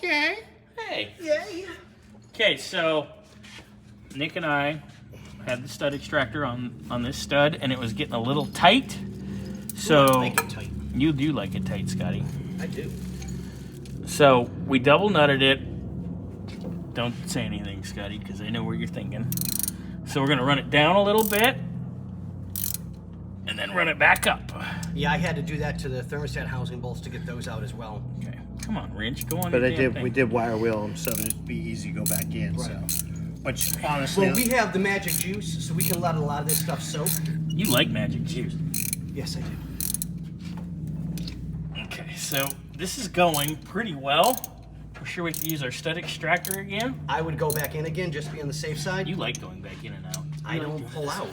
Okay. Hey. Yay. Okay, so Nick and I had the stud extractor on this stud, and it was getting a little tight. So I like it tight. You do like it tight, Scotty. I do. So we double nutted it. Don't say anything, Scotty, because I know where you're thinking. So we're gonna run it down a little bit, and then run it back up. Yeah, I had to do that to the thermostat housing bolts to get those out as well. Okay, come on, wrench, go on. But Thing. we did wire wheel them so it'd be easy to go back in. Right. So, which honestly, Well, we have the magic juice, so we can let a lot of this stuff soak. You like magic juice. Yes, I do. Okay, so this is going pretty well. We're sure we can use our stud extractor again. I would go back in again just to be on the safe side. You like going back in and out. I don't pull out.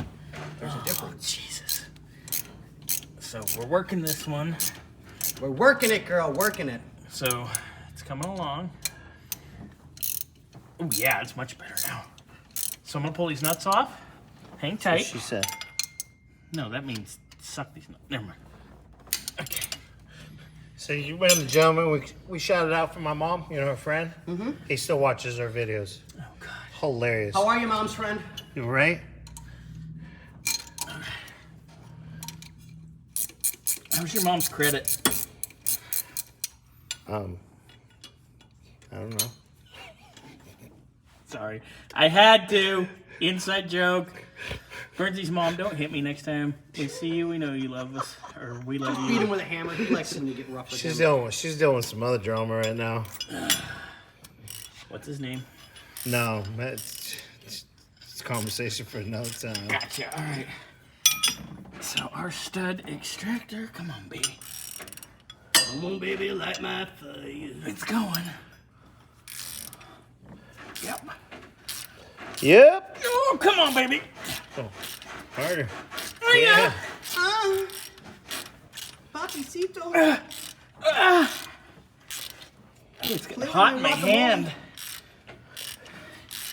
There's a difference. Jesus. So we're working this one. We're working it, girl, working it. So it's coming along. Oh yeah, it's much better now. So I'm gonna pull these nuts off. Hang tight. she said. No, that means suck these nuts. Never mind. Okay. So you went to the gentleman. We shouted out for my mom. You know, her friend. Mm-hmm. He still watches our videos. Oh God. Hilarious. How are you, mom's friend? You right? How's your mom's credit? I don't know. Sorry. I had to. Inside joke. Burnsie's mom, don't hit me next time. We see you, we know you love us. Or we love Beat him you. with a hammer. He likes him to get rough with She's him. dealing with some other drama right now. What's his name? No, it's a conversation for another time. Gotcha. All right. So our stud extractor. Come on, baby. Come on, baby, light my fire. It's going. Yep. Yep. Oh, come on, baby. Oh, harder. Oh, yeah. Papacito. It's getting hot in my hand.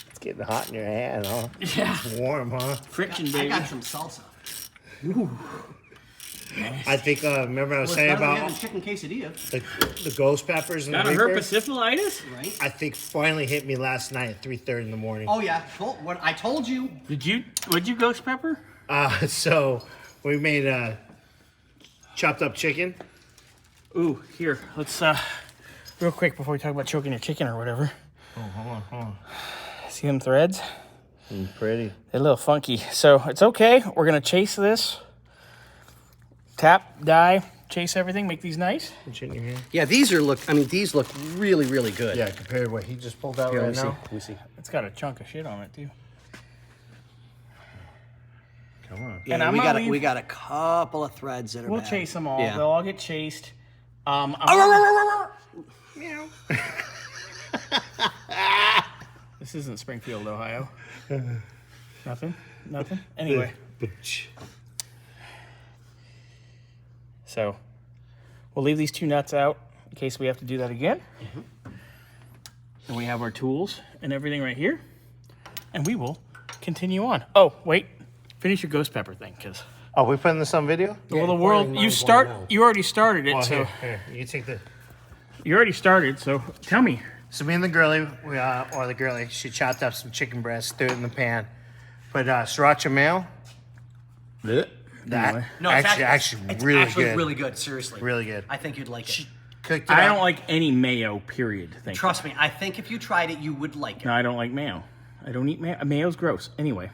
It's getting hot in your hand, huh? Yeah. It's warm, huh? Friction, I baby. got some salsa. I think, remember I was saying Better than about having chicken quesadilla, the ghost peppers and Got the a Reaper? herpesiphylitis? right? I think finally hit me last night at 3:30 in the morning. Oh yeah, what I told you. Would you ghost pepper? So we made chopped up chicken. Ooh, here, let's, real quick before we talk about choking your chicken or whatever. Oh, hold on. See them threads? Pretty. They're a little funky. So it's okay. We're going to chase this. Tap, die, chase everything, make these nice. Put it in your hand. Yeah, these look really, really good. Yeah, compared to what he just pulled out Here, right let me now. see. Let me see. It's got a chunk of shit on it, too. Come on. Yeah, And we got leave- we got a couple of threads that are We'll bad. chase them all. Yeah. They'll all get chased. Meow. This isn't Springfield, Ohio. Nothing? Anyway, so we'll leave these two nuts out in case we have to do that again. And we have our tools and everything right here. And we will continue on. Oh, wait. Finish your ghost pepper thing, because... Oh, we putting this on video? well, the boiling world... mine's You going now. already started it, Well, so... here. You take the... You already started, so tell me. So me and the girlie, she chopped up some chicken breast, threw it in the pan. Put sriracha mayo. That Anyway. No, it's actually it's really actually good. really good. Seriously, Really good. I think you'd like it. Cooked it I up. don't like any mayo, period. Thank you. Trust me, I think if you tried it, you would like it. No, I don't like mayo. I don't eat mayo. Mayo's gross. Anyway.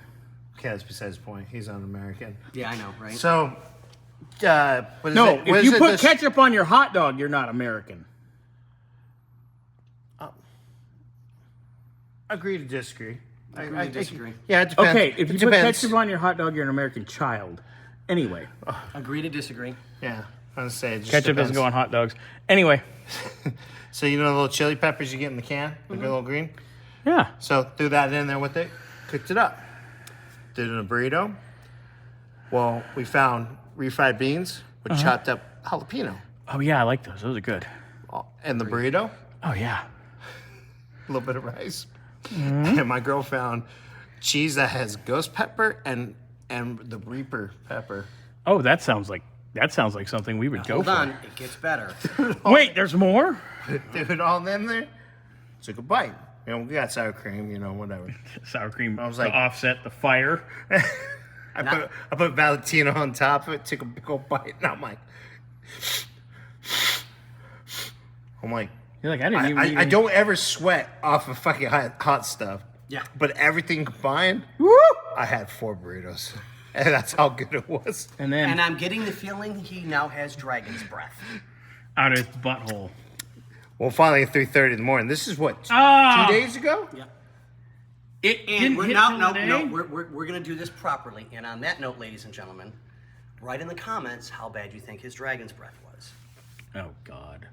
Okay, that's besides the point. He's un-American. Yeah, I know, right? So, what is No, it? What if is you it put this- ketchup on your hot dog, you're not American. Agree to disagree. Agree to disagree. Yeah, it depends. Okay, if It you put depends. ketchup on your hot dog, you're an American child. Anyway, Agree to disagree. Yeah, I was say it just ketchup doesn't depends. go on hot dogs. Anyway, So you know the little chili peppers you get in the can, the little green. yeah. So threw that in there with it, cooked it up, did it in a burrito. Well, we found refried beans with chopped up jalapeno, Oh yeah, I like those. Those are good. and the burrito, Oh yeah. a little bit of rice, and my girl found cheese that has ghost pepper and the Reaper pepper. Oh, that sounds like something we would go Hold for. on, it gets better. Wait, there's more? Threw it all in there. took a bite. You know, we got sour cream, you know, whatever. Sour cream. I was to like- offset the fire. I put Valentino on top of it, took a big old bite, and I'm like, You're like, I didn't even. I don't ever sweat off of fucking hot stuff. Yeah. But everything combined, I had 4 burritos. And that's how good it was. And then And I'm getting the feeling he now has dragon's breath. out of his butthole. Well, finally at 3:30 in the morning. This is what, 2 days ago? Yeah. It And didn't we're hit now, till no, today? no, we're going to do this properly. And on that note, ladies and gentlemen, write in the comments how bad you think his dragon's breath was. Oh God.